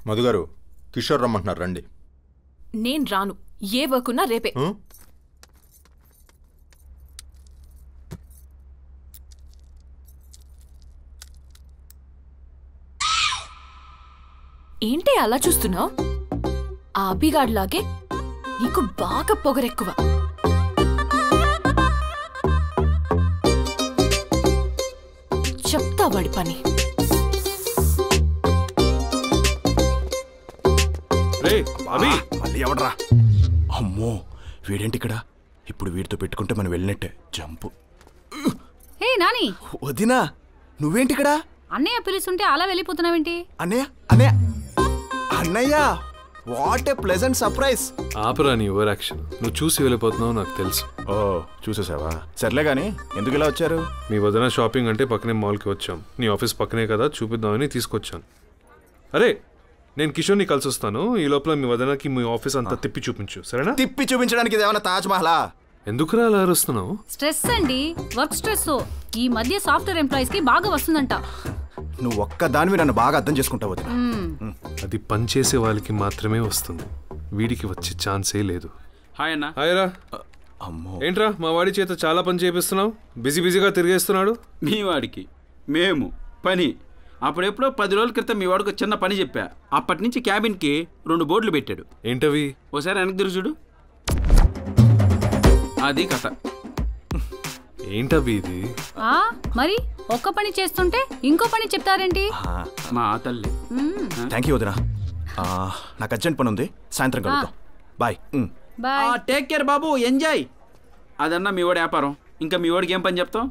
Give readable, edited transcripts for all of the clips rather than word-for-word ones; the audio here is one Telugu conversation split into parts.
మధుగారు కిషోర్ రమ్మంటున్నారు, రండి. నేను రాను, ఏ వర్క్ ఉన్నా రేపే. ఏంటి అలా చూస్తున్నావు? ఆ అభిగాడ్లాగే నీకు బాగా పొగరెక్కువ. చెప్తా వాడి పని. మళ్ళీ ఎవడరా? అమ్మో వీడేంటి ఇక్కడ? ఇప్పుడు వీడితో పెట్టుకుంటే మనం వెళ్ళినట్టే. జంపు. హే నాని. వదినా నువ్వేంటి ఇక్కడ? అన్నయ్య పిలుస్తుంటే అలా వెళ్ళిపోతున్నావేంటి? అన్నయ్య అన్నయ్య అన్నయ్య, వాట్ ఏ ప్లెజెంట్ సర్ప్రైజ్. ఆపరా నీ ఓవర్ యాక్షన్. నువ్వు చూసి వెళ్ళిపోతున్నావు నాకు తెలుసు. ఓ చూసేసావా? సర్లే గానీ ఎందుకు ఇలా వచ్చారు? మీ వదిన షాపింగ్ అంటే పక్కనే మాల్కి వచ్చాం. నీ ఆఫీస్ పక్కనే కదా, చూపిద్దామని తీసుకొచ్చాను. అరే నేను కిషోర్ని కలిసి వస్తాను. ఈ లోపల మీ వదినకి మీ ఆఫీస్ అంతా తిప్పి చూపించు, సరేనా? తిప్పి చూపించడానికి ఇదేమన్నా తాజ్ మహలా? ఎందుకురా అలా అరుస్తున్నావు? స్ట్రెస్ అండి, వర్క్ స్ట్రెస్. ఈ మధ్య సాఫ్ట్వేర్ ఎంప్లాయీస్ కి బాగా వస్తుందంట. నువ్వు ఒక్క దానివి నన్ను బాగా అర్థం చేసుకుంటావు. అది పని చేసే వాళ్ళకి మాత్రమే వస్తుంది, వీడికి వచ్చే ఛాన్సే లేదు. హాయ్ అన్న. హాయ్ రా. అమ్మో ఏంట్రా మా వాడి చేత చాలా పని చేపిస్తున్నావు? బిజీగా తిరిగేస్తున్నాడు. మీ వాడికి మేము పని. అప్పుడెప్పుడో 10 రోజుల క్రితం మీ వాడికి చిన్న పని చెప్పా. అప్పటి నుంచి క్యాబిన్కి 2 బోర్డులు పెట్టాడు. ఏంటవి? ఓసారి వెనక్కి తిరిగి చూడు. అది కథ. ఏంటవి ఇది? మరి ఒక్క పని చేస్తుంటే ఇంకో పని చెప్తారేంటి? మా తల్లి. థ్యాంక్ యూ వదినా. నాకు అర్జెంట్ పని ఉంది, సాయంత్రం కలుద్దాం. బాయ్. టేక్ కేర్ బాబు, ఎంజాయ్. అదన్నా మీ వాడి వ్యాపారం. ఇంకా మీ వాడికి ఏం పని చెప్తాం?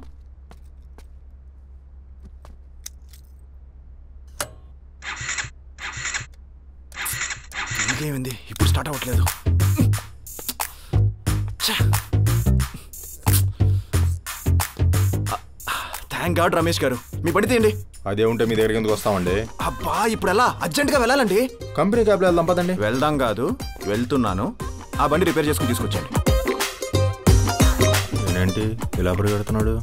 ఇంకేమైంది? ఇప్పుడు స్టార్ట్ అవ్వట్లేదు. థ్యాంక్ గాడ్ రమేష్ గారు, మీ బండి తీయండి. అదే ఉంటే మీ దగ్గరికి ఎందుకు వస్తామండి? అబ్బా ఇప్పుడు ఎలా? అర్జెంట్గా వెళ్ళాలండి. కంపెనీ క్యాబ్లో వెళ్దాం పదండి. వెళ్దాం కాదు, వెళ్తున్నాను. ఆ బండి రిపేర్ చేసుకుని తీసుకొచ్చాను. ఏంటి ఇలా పరిగెడుతున్నాడు?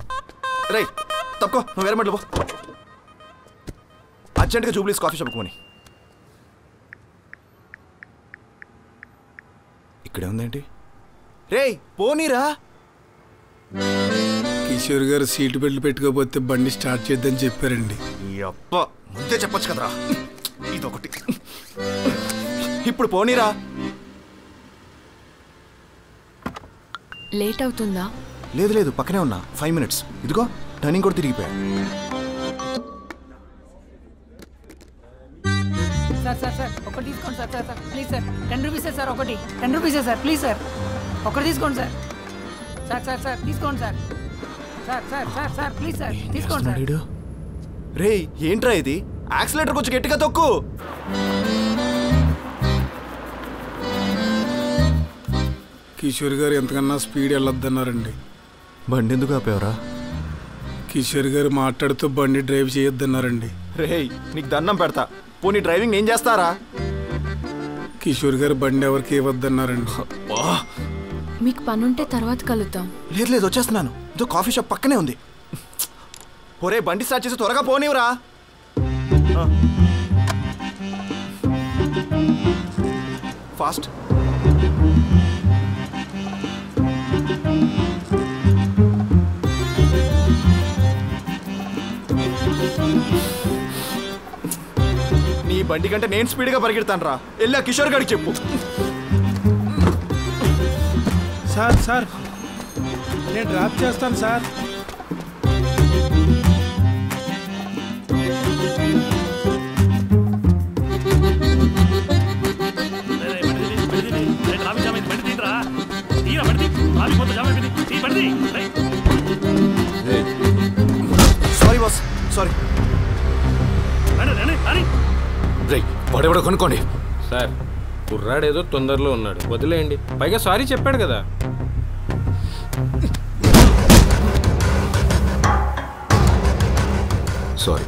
రైట్ తప్పుకో, నువ్వు వేరే బండిలో పో. అర్జెంట్గా జూబ్లీస్ కాఫీ షాప్కి పోని. ఇక్కడే ఉందేంటి? రేయ్ పోనీరా. కిషోర్ గారు సీటు బెల్ట్ పెట్టుకోకపోతే బండి స్టార్ట్ చేద్దని చెప్పారండి. అప్ప ముందే చెప్పొచ్చు కదరా. ఇదొకటి. ఇప్పుడు పోనీరా. లేట్ అవుతుందా? లేదు లేదు, పక్కనే ఉన్నా. 5 minutes. ఇదిగో టర్నింగ్ కూడా తిరిగిపోయా. సార్ సార్ సార్ ఒకటి తీసుకోండి sir. Sir sir please sir, 10 రూపీసే సార్. ఒకటి 10 రూపీసే సార్, ప్లీజ్ సార్ ఒకటి తీసుకోండి సార్. సార్ సార్ సార్ తీసుకోండి sir. Sir sir sir sir please sir తీసుకోండి సార్. రే ఏంట్రా ఇది? యాక్సిలేటర్ కొంచెం గట్టిగా తొక్కు. కిషోర్ గారు ఎంతకన్నా స్పీడ్ వెళ్ళొద్దన్నారండి. బండి ఎందుకు ఆపేవరా? కిషోర్ గారు మాట్లాడుతూ బండి డ్రైవ్ చేయొద్దన్నారండి. రే నీకు దండం పెడతా, పోనీ డ్రైవింగ్ నేను చేస్తారా? కిషోర్ గారు బండి ఎవరికి ఇవ్వద్దన్నారండి. మీకు పనుంటే తర్వాత కలుద్దాం. లేదు లేదు వచ్చేస్తున్నాను. ఇదో కాఫీ షాప్ పక్కనే ఉంది. ఒరే బండి స్టార్ట్ చేసి త్వరగా పోనివ్వరా. ఫాస్ట్. నీ బండి కంటే నేను స్పీడ్గా పరిగెడతాను రా. వెళ్ళా కిషోర్ గారికి చెప్పు. సార్ సార్ నేను డ్రాప్ చేస్తాను సార్. Sorry boss, sorry. వాడెవడో కొనుక్కోండి. సార్ కుర్రాడేదో తొందరలో ఉన్నాడు, వదిలేయండి. పైగా సారీ చెప్పాడు కదా. సారీ,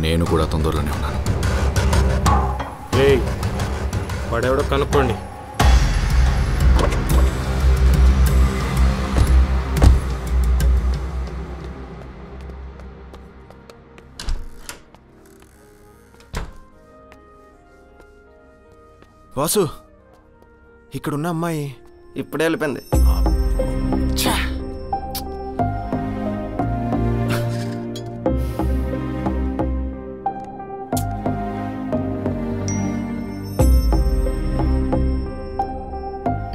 నేను కూడా తొందరలోనే ఉన్నాను. వాడెవడో కనుక్కోండి. వాసు, ఇక్కడున్న అమ్మాయి ఇప్పుడే వెళ్ళిపోయింది.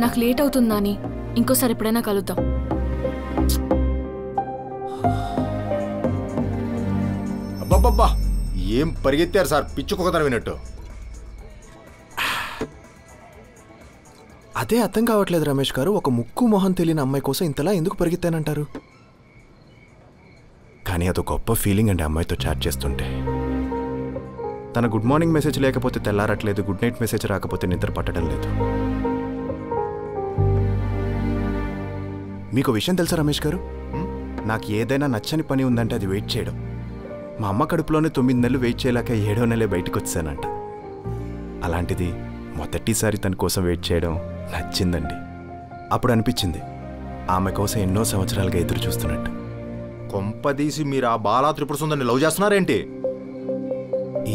నాకు లేట్ అవుతుందని ఇంకోసారి ఎప్పుడైనా కలుద్దాం. అబ్బబ్బబ్బా, ఏం పరిగెత్తారు సార్, పిచ్చుకోకతారు వినట్టు. అదే అర్థం కావట్లేదు రమేష్ గారు. ఒక ముక్కు మొహం తెలియని అమ్మాయి కోసం ఇంతలా ఎందుకు పరిగెత్తానంటారు? కానీ అదో గొప్ప ఫీలింగ్ అండి అమ్మాయితో చాట్ చేస్తుంటే. తన గుడ్ మార్నింగ్ మెసేజ్ లేకపోతే తెల్లారట్లేదు, గుడ్ నైట్ మెసేజ్ రాకపోతే నిద్ర పట్టడం లేదు. మీకు విషయం తెలుసా రమేష్ గారు? నాకు ఏదైనా నచ్చని పని ఉందంటే అది వెయిట్ చేయడం. మా అమ్మ కడుపులోనే 9 నెలలు వెయిట్ చేయలేక 7వ నెలే బయటకు వచ్చానంట. అలాంటిది మొదటిసారి తన కోసం వెయిట్ చేయడం నచ్చిందండి. అప్పుడు అనిపించింది ఆమె కోసం ఎన్నో సంవత్సరాలుగా ఎదురు చూస్తున్నట్టు. కొంపదీసి మీరు ఆ బాలా త్రిపుర సుందరిని లవ్ చేస్తున్నారేంటి?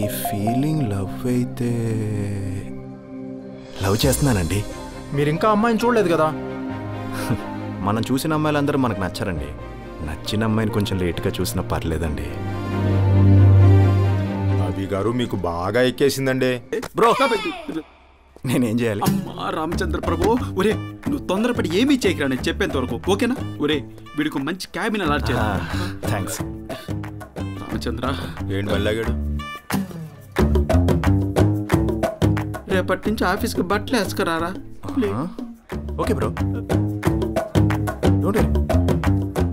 ఈ ఫీలింగ్ లవ్ అయితే లవ్ చేస్తున్నానండి. మీరు ఇంకా అమ్మాయిని చూడలేదు కదా? మనం చూసిన అమ్మాయిలందరూ మనకు నచ్చారండి. నచ్చిన అమ్మాయిని కొంచెం లేట్గా చూసినా పర్లేదండి. అభి గారు మీకు బాగా ఎక్కేసిందండి. బ్రో, నేనేం చేయాలి? అమ్మా రామచంద్ర ప్రభు, ఒరే నువ్వు తొందరపడి ఏమీ చేయకరా, నేను చెప్పేంత వరకు ఓకేనా? ఒరే వీడికి మంచి క్యాబిన్ అలాట్ చేయాలి. థ్యాంక్స్ రామచంద్ర. ఏంటి మళ్ళాగాడు? రేపటి నుంచి ఆఫీస్కి బట్టలు వేసుకురారా. Okay bro.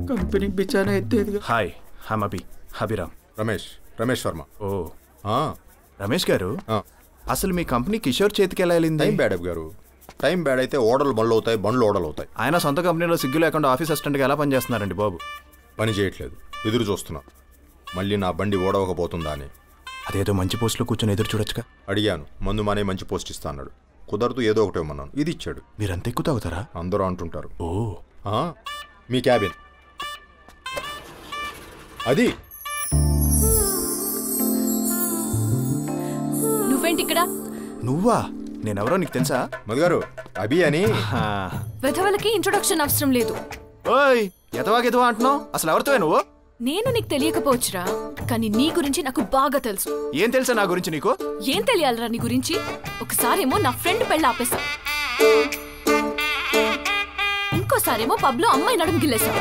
కంపెనీ బిచానా అయితే. హాయ్, హమ్ అభిరామ్. రమేష్ వర్మ. ఓ రమేష్ గారు, ఆ. అసలు మీ కంపెనీ కిషోర్ చేతికి ఎలా వెళ్ళింది? టైం బ్యాడ్ అభి గారు. టైం బ్యాడ్ అయితే ఓడలు బండ్లు అవుతాయి, బండ్లు ఓడలు అవుతాయి. ఆయన సొంత కంపెనీలో సిగ్గు లేకుండా ఆఫీస్ అసిస్టెంట్గా ఎలా పనిచేస్తున్నారండి బాబు? పని చేయట్లేదు, ఎదురు చూస్తున్నా మళ్ళీ నా బండి ఓడవకపోతుందా అని. అదేదో మంచి పోస్ట్లో కూర్చొని ఎదురు చూడొచ్చుగా. అడిగాను, మందు మానే మంచి పోస్ట్ ఇస్తా అన్నాడు. కుదరదు, ఏదో ఒకటి ఇవ్వమన్నాను, ఇది ఇచ్చాడు. మీరంత ఎక్కువ తాగుతారా? అందరూ అంటుంటారు. ఓ, మీ క్యాబిన్ అది. నువ్వేంటి ఇక్కడ? నువ్వా? నేనెవరో నీకు తెలుసా? మధుగారు, అభి అని. వెధవలకి ఇంట్రొడక్షన్ అవసరం లేదు. ఓయ్, ఎదవా అంటున్నావు? అసలు ఎవరితో నువ్వు? నేను నీకు తెలియకపోవచ్చురా, కానీ నీ గురించి నాకు బాగా తెలుసు. ఏం తెలుసా నా గురించి నీకు? ఏం తెలియాలరా నీ గురించి? ఒకసారేమో నా ఫ్రెండ్ పెళ్ళి ఆపేశా, ఇంకోసారేమో పబ్ లో అమ్మాయి నడుము గిల్లేశా.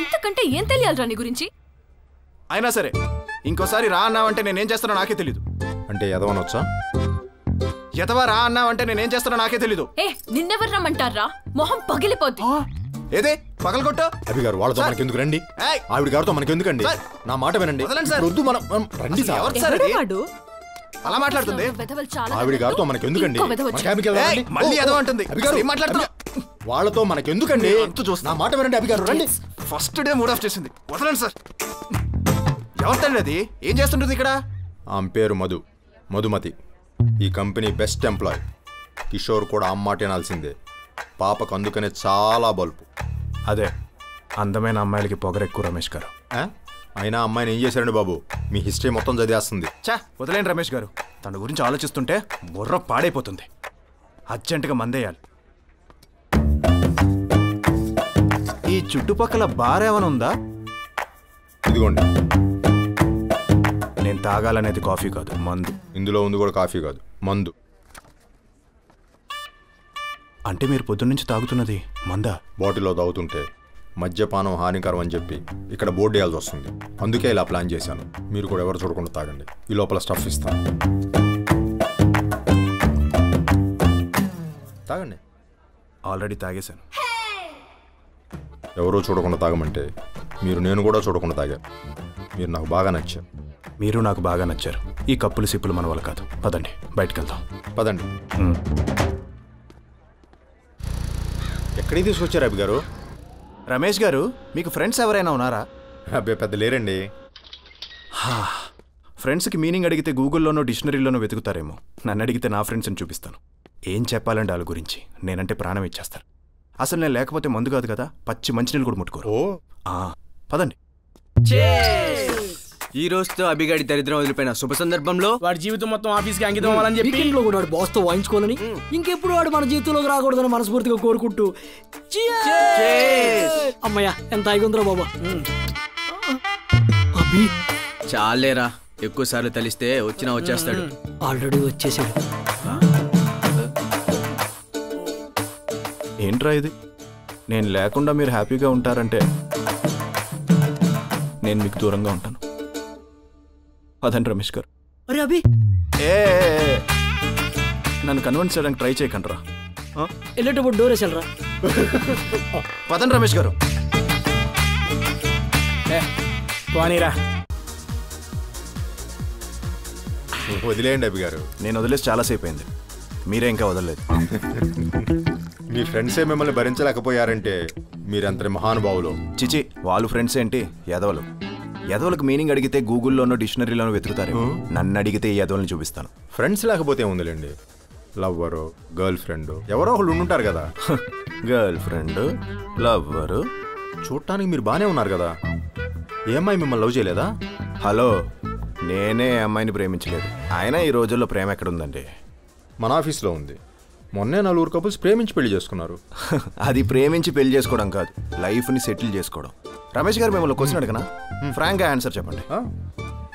ఇంతకంటే ఏం తెలియాలరా నీ గురించి? అయినా సరే ఇంకోసారి రా అన్నావంటే నేనేం చేస్తానో నాకే తెలీదు. అంటే ఎదవనొచ్చా? ఎదవా రా అన్నావంటే నేనేం చేస్తానో నాకే తెలీదు. నిన్నెవరు రమ్మంటారా? మొహం పగిలిపోద్ది. ఏదే పగలగొట్టు. అభి గారు, వాళ్ళతో మనకి ఎందుకురండి? ఆవిడ గారితో మనకి ఎందుకండి? నా మాట వినండి. వద్దు, మనం రండి సార్. అలా మాట్లాడుతుంది ఆవిడ గారితో మనకి ఎందుకండి? మళ్ళీ ఏదో అంటుంది. వాళ్ళతో మనకి ఎందుకండి? నా మాట వినండి అభి గారు, రండి. ఫస్ట్ డే మూడ్ ఆఫ్ చేసింది. వదలండి సార్. ఎవరితండి అది? ఏం చేస్తుంటుంది ఇక్కడ? ఆమె పేరు మధుమతి. ఈ కంపెనీ బెస్ట్ ఎంప్లాయ్. కిషోర్ కూడా అమ్మాట వినాల్సిందే. పాపకు అందుకనే చాలా బల్పు. అదే అందమైన అమ్మాయిలకి పొగరెక్కువ రమేష్ గారు. అయినా అమ్మాయిని ఏం చేశారండి బాబు? మీ హిస్టరీ మొత్తం చదివేస్తుంది. వదిలేండి రమేష్ గారు. తన గురించి ఆలోచిస్తుంటే బుర్ర పాడైపోతుంది. అర్జెంటుగా మందేయాలి. ఈ చుట్టుపక్కల బార్ ఏమైనా ఉందా? ఇదిగోండి. నేను తాగాలనేది కాఫీ కాదు, మందు. ఇందులో ఉంది కూడా కాఫీ కాదు, మందు. అంటే మీరు పొద్దున్నుంచి తాగుతున్నది మందా? బాటిల్లో తాగుతుంటే మద్యపానం హానికరం అని చెప్పి ఇక్కడ బోర్డు వేయాల్సి వస్తుంది. అందుకే ఇలా ప్లాన్ చేశాను. మీరు కూడా ఎవరు చూడకుండా తాగండి. ఈ లోపల స్టఫ్ ఇస్తాను, తాగండి. ఆల్రెడీ తాగేశాను. ఎవరో చూడకుండా తాగమంటే నేను కూడా చూడకుండా తాగాను. మీరు నాకు బాగా నచ్చారు. మీరు నాకు బాగా నచ్చారు. ఈ కప్పులు సిప్పులు మన వల్ల కాదు. పదండి, బయటకు వెళ్దాం. పదండి. ఎక్కడికి తీసుకొచ్చారు అభి గారు? రమేష్ గారు, మీకు ఫ్రెండ్స్ ఎవరైనా ఉన్నారా? అబ్బాయి పెద్ద లేరండి. ఫ్రెండ్స్కి మీనింగ్ అడిగితే గూగుల్లోనో డిక్షనరీలోనో వెతుకుతారేమో. నన్ను అడిగితే నా ఫ్రెండ్స్ని చూపిస్తాను. ఏం చెప్పాలంటే వాళ్ళ గురించి. నేనంటే ప్రాణం ఇచ్చేస్తారు. అసలు నేను లేకపోతే మందు కాదు కదా, పచ్చి మంచినీళ్ళు కూడా ముట్టుకోరు. పదండి. ఈ రోజుతో అభిగాడి దరిద్రం వదిలిపోయిన శుభ సందర్భంలో వాడి జీవితం మొత్తం ఆఫీస్కి అంకితం అవ్వాలని చెప్పి వీకెండ్లో కూడా వాడు బాస్తో వాయించుకోవాలని ఇంకెప్పుడు వాడు మన జీవితంలోకి రాకూడదని మనస్ఫూర్తిగా కోరుకుంటూ అమ్మయ్య ఎంత ఐగుందరో బాబా. అభి చాలేరా, ఎక్కువ సార్లు తలిస్తే వచ్చేస్తాడు. ఆల్రెడీ వచ్చేసాడు. ఏంట్రా ఇది? నేను లేకుండా మీరు హ్యాపీగా ఉంటారంటే నేను మీకు దూరంగా ఉంటాను. అదండి రమేష్ గారు. అరే అభి నన్ను కన్విన్స్ చేయడానికి ట్రై చేయకండి రా. వెళ్ళేటప్పుడు డోర్ వేసాలరా. పదండి రమేష్ గారు. పోనీరా. వదిలేయండి అభి గారు. నేను వదిలేసి చాలాసేపు అయింది, మీరే ఇంకా వదలలేదు. మీ ఫ్రెండ్సే మిమ్మల్ని భరించలేకపోయారంటే మీరంతటి మహానుభావులు. చిచి, వాళ్ళు ఫ్రెండ్స్ ఏంటి, ఎదవలు. ఎదవలకు మీనింగ్ అడిగితే గూగుల్లోనో డిక్షనరీలోనో వెతుకుతారు. నన్ను అడిగితే ఈ ఎదవల్ని చూపిస్తాను. ఫ్రెండ్స్ లేకపోతే ఉందిలేండి, లవ్వరు, గర్ల్ ఫ్రెండ్ ఎవరో ఒకళ్ళు ఉండుంటారు కదా. Girl friend, lover. చూడటానికి మీరు బాగానే ఉన్నారు కదా. ఏ అమ్మాయి మిమ్మల్ని లవ్ చేయలేదా? హలో, నేనే అమ్మాయిని ప్రేమించలేదు. అయినా ఈ రోజుల్లో ప్రేమ ఎక్కడుందండి? మన ఆఫీస్లో ఉంది. మొన్నే 4 కపుల్స్ ప్రేమించి పెళ్లి చేసుకున్నారు. అది ప్రేమించి పెళ్లి చేసుకోవడం కాదు, లైఫ్ని సెటిల్ చేసుకోవడం. రమేష్ గారు మిమ్మల్ని క్వశ్చన్ అడగనా? ఫ్రాంక్గా ఆన్సర్ చెప్పండి.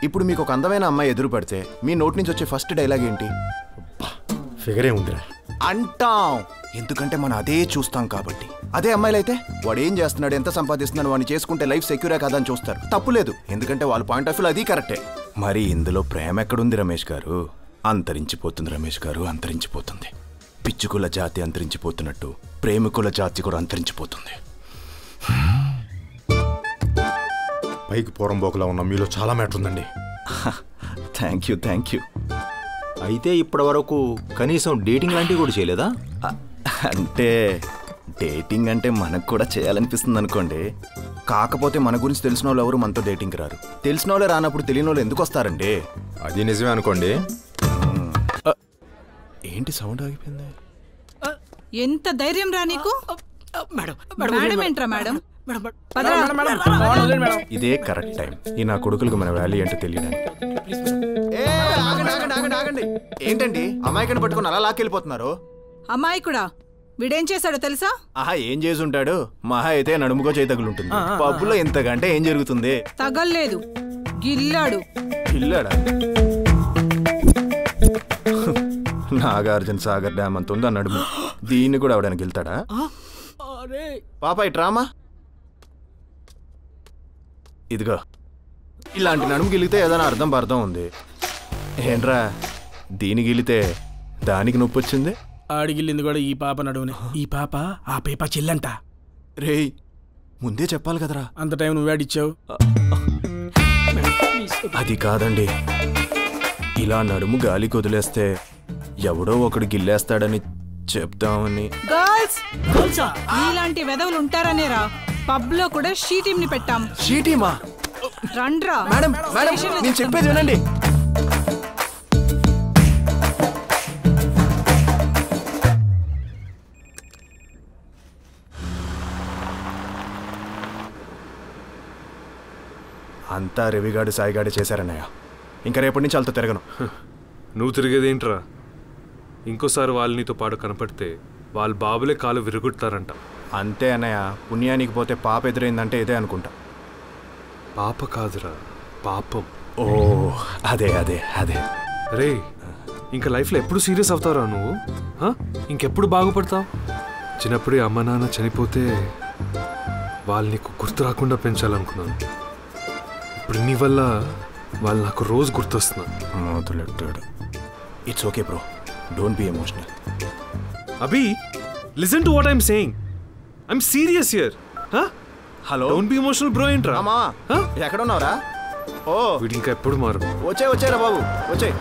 ఇప్పుడు మీకు ఒక అందమైన అమ్మాయి ఎదురు పడితే మీ నోటి నుంచి వచ్చే ఫస్ట్ డైలాగ్ ఏంటి? ఫిగరే ఉందిరా అంటాం. ఎందుకంటే మనం అదే చూస్తాం కాబట్టి. అదే అమ్మాయిలు అయితే వాడు ఏం చేస్తున్నాడు, ఎంత సంపాదిస్తున్నాడు, వాడిని చేసుకుంటే లైఫ్ సెక్యూరే కాదని చూస్తారు. తప్పులేదు, ఎందుకంటే వాళ్ళ పాయింట్ ఆఫ్ వ్యూ అది కరెక్టే. మరి ఇందులో ప్రేమ ఎక్కడుంది రమేష్ గారు? అంతరించిపోతుంది రమేష్ గారు, అంతరించిపోతుంది. పిచ్చుకుల జాతి అంతరించిపోతున్నట్టు ప్రేమికుల జాతి కూడా అంతరించిపోతుంది. పైకి పోరంబోకులా ఉన్న మీలో చాలా మ్యాటర్ ఉందండి. Thank you, thank you. అయితే ఇప్పటి వరకు కనీసం డేటింగ్ లాంటివి కూడా చేయలేదా? అంటే డేటింగ్ అంటే మనకు కూడా చేయాలనిపిస్తుంది అనుకోండి. కాకపోతే మన గురించి తెలిసిన వాళ్ళు ఎవరు మనతో డేటింగ్కి రారు. తెలిసిన వాళ్ళే రానప్పుడు తెలియని వాళ్ళు ఎందుకు వస్తారండి? అది నిజమే అనుకోండి. ఏంటి సౌండ్ ఆగిపోయింది? ఎంత ధైర్యం రా నీకు? మేడం ఏంట్రా మేడం? ఇదే కరెక్ట్ టైం ఈ నా కొడుకులకు మన వాల్యూ ఏంటో తెలియడానికి. ఏంటండి అమాయకుని పట్టుకుని అలా లాక్కెళ్ళిపోతున్నారు? అమాయకుడా? వీడేం చేశాడో తెలుసా? ఆహా, ఏం చేసి ఉంటాడు? మహా అయితే నడుముకో చేయి తగులుంటుంది. పబ్బులో ఇంతకంటే ఏం జరుగుతుంది? తగల్లేదు, గిల్లాడు. గిల్లాడా? నాగార్జున సాగర్ డ్యామ్ అంత ఉందా నడుము, దీన్ని కూడా అవడానికి వెళ్తాడా? పాప ఇట్రామా, ఇదిగో ఇలాంటి నడుము గిలితే ఏదైనా అర్థం ఉంది. ఏంట్రా దీని గిలితే దానికి నొప్పి వచ్చింది? ఆడిగిల్లింది కూడా ఈ పాప నడువునే. ఈ పాప ఆ పేప చెల్లంట. రేయ్, ముందే చెప్పాలి కదరా. అంత టైం నువ్వేడిచ్చావు? అది కాదండి, ఇలా నడుము గాలికి వదిలేస్తే ఎవడో ఒకడు గిల్లేస్తాడని చెప్దామని. గర్ల్స్, ఇలాంటి వెదవులు ఉంటారనేరా పబ్ లో కూడా షీ టీమ్ ని పెట్టాం. షీ టీమా? రండ్రా. మేడం మేడం, నేను చెప్పేది వినండి. అంతా రవిగాడు సాయిగాడు చేశారన్నయ్య. ఇంకా రేపటి నుంచి వాళ్ళతో తిరగను. నువ్వు తిరిగేదేంట్రా? ఇంకోసారి వాళ్ళు నీతో పాటు కనపడితే వాళ్ళ బాబులే కాలు విరుగుతారంట. అంతే అన్నయ్య, పుణ్యానికి పోతే పాప ఎదురైందంటే ఇదే అనుకుంటా. పాప కాదురా, పాపం. ఓ అదే అదే అదే. రే, ఇంకా లైఫ్లో ఎప్పుడు సీరియస్ అవుతావురా నువ్వు? ఇంకెప్పుడు బాగుపడతావు? చిన్నప్పుడే అమ్మ నాన్న చనిపోతే వాళ్ళు నీకు గుర్తు రాకుండా పెంచాలనుకున్నాను. ఇప్పుడు నీ వల్ల వాళ్ళు నాకు రోజు గుర్తొస్తున్నారు. మొదలెట్టాడు. It's okay bro, don't be emotional. Abhi, listen to what I'm saying. I'm serious here. Hello, don't be emotional bro. ఏంట్రా ఎక్కడ ఉన్నావురా? ఓ వీడు ఇంకా ఎప్పుడు మారు. వచ్చారా బాబు, వచ్చాయి.